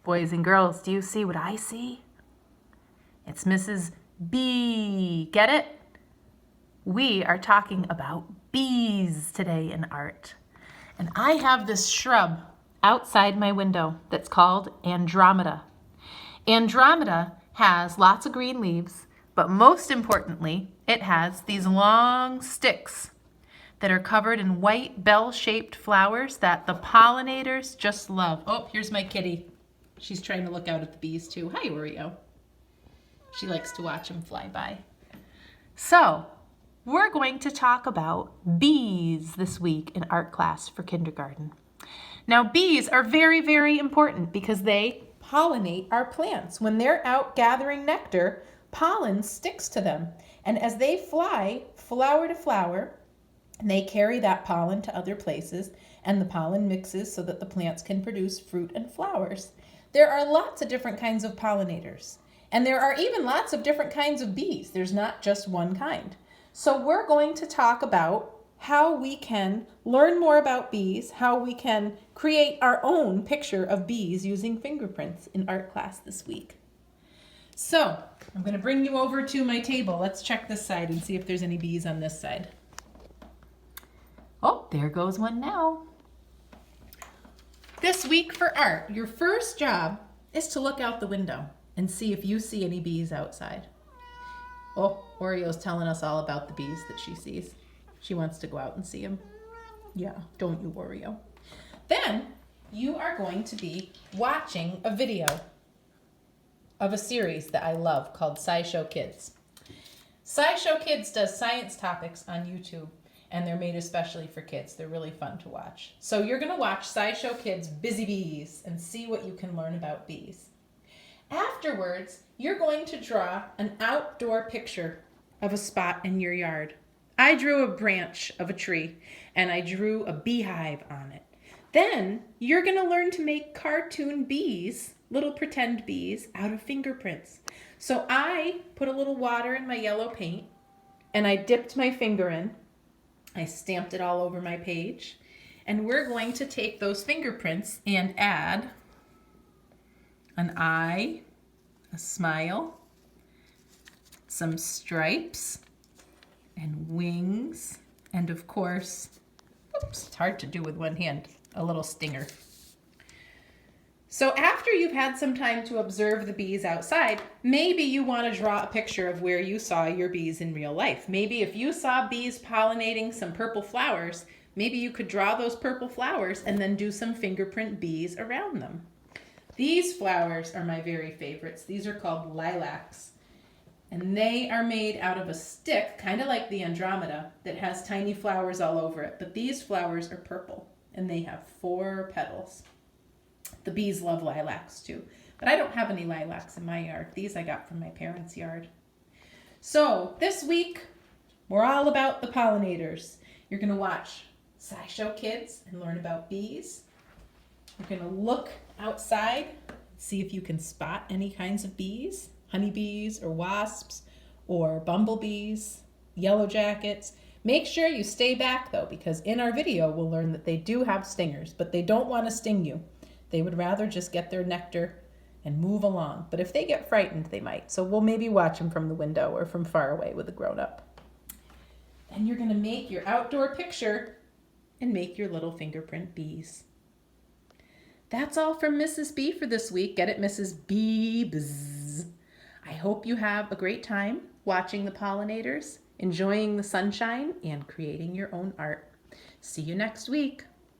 Boys and girls, do you see what I see? It's Mrs. B. Get it? We are talking about bees today in art. And I have this shrub outside my window that's called Andromeda. Andromeda has lots of green leaves, but most importantly, it has these long sticks that are covered in white bell-shaped flowers that the pollinators just love. Oh, here's my kitty. She's trying to look out at the bees too. Hi, Oreo. She likes to watch them fly by. So, we're going to talk about bees this week in art class for kindergarten. Now, bees are very, very important because they pollinate our plants. When they're out gathering nectar, pollen sticks to them. And as they fly flower to flower, they carry that pollen to other places, and the pollen mixes so that the plants can produce fruit and flowers. There are lots of different kinds of pollinators, and there are even lots of different kinds of bees. There's not just one kind. So we're going to talk about how we can learn more about bees, how we can create our own picture of bees using fingerprints in art class this week. So I'm going to bring you over to my table. Let's check this side and see if there's any bees on this side. Oh, there goes one now. This week for art, your first job is to look out the window and see if you see any bees outside. Oh, Oreo's telling us all about the bees that she sees. She wants to go out and see them. Yeah, don't you, Oreo? Then you are going to be watching a video of a series that I love called SciShow Kids. SciShow Kids does science topics on YouTube, and they're made especially for kids. They're really fun to watch. So you're going to watch SciShow Kids' Busy Bees and see what you can learn about bees. Afterwards, you're going to draw an outdoor picture of a spot in your yard. I drew a branch of a tree, and I drew a beehive on it. Then you're going to learn to make cartoon bees, little pretend bees, out of fingerprints. So I put a little water in my yellow paint, and I dipped my finger in. I stamped it all over my page, and we're going to take those fingerprints and add an eye, a smile, some stripes, and wings, and of course, oops, it's hard to do with one hand, a little stinger. So after you've had some time to observe the bees outside, maybe you want to draw a picture of where you saw your bees in real life. Maybe if you saw bees pollinating some purple flowers, maybe you could draw those purple flowers and then do some fingerprint bees around them. These flowers are my very favorites. These are called lilacs. And they are made out of a stick, kind of like the Andromeda, that has tiny flowers all over it. But these flowers are purple, and they have 4 petals. The bees love lilacs too, but I don't have any lilacs in my yard. These I got from my parents' yard. So this week, we're all about the pollinators. You're going to watch SciShow Kids and learn about bees. You're going to look outside, see if you can spot any kinds of bees, honeybees or wasps or bumblebees, yellow jackets. Make sure you stay back though, because in our video we'll learn that they do have stingers, but they don't want to sting you. They would rather just get their nectar and move along. But if they get frightened, they might. So we'll maybe watch them from the window or from far away with a grown-up. Then you're going to make your outdoor picture and make your little fingerprint bees. That's all from Mrs. B for this week. Get it, Mrs. B? Bzz. I hope you have a great time watching the pollinators, enjoying the sunshine, and creating your own art. See you next week.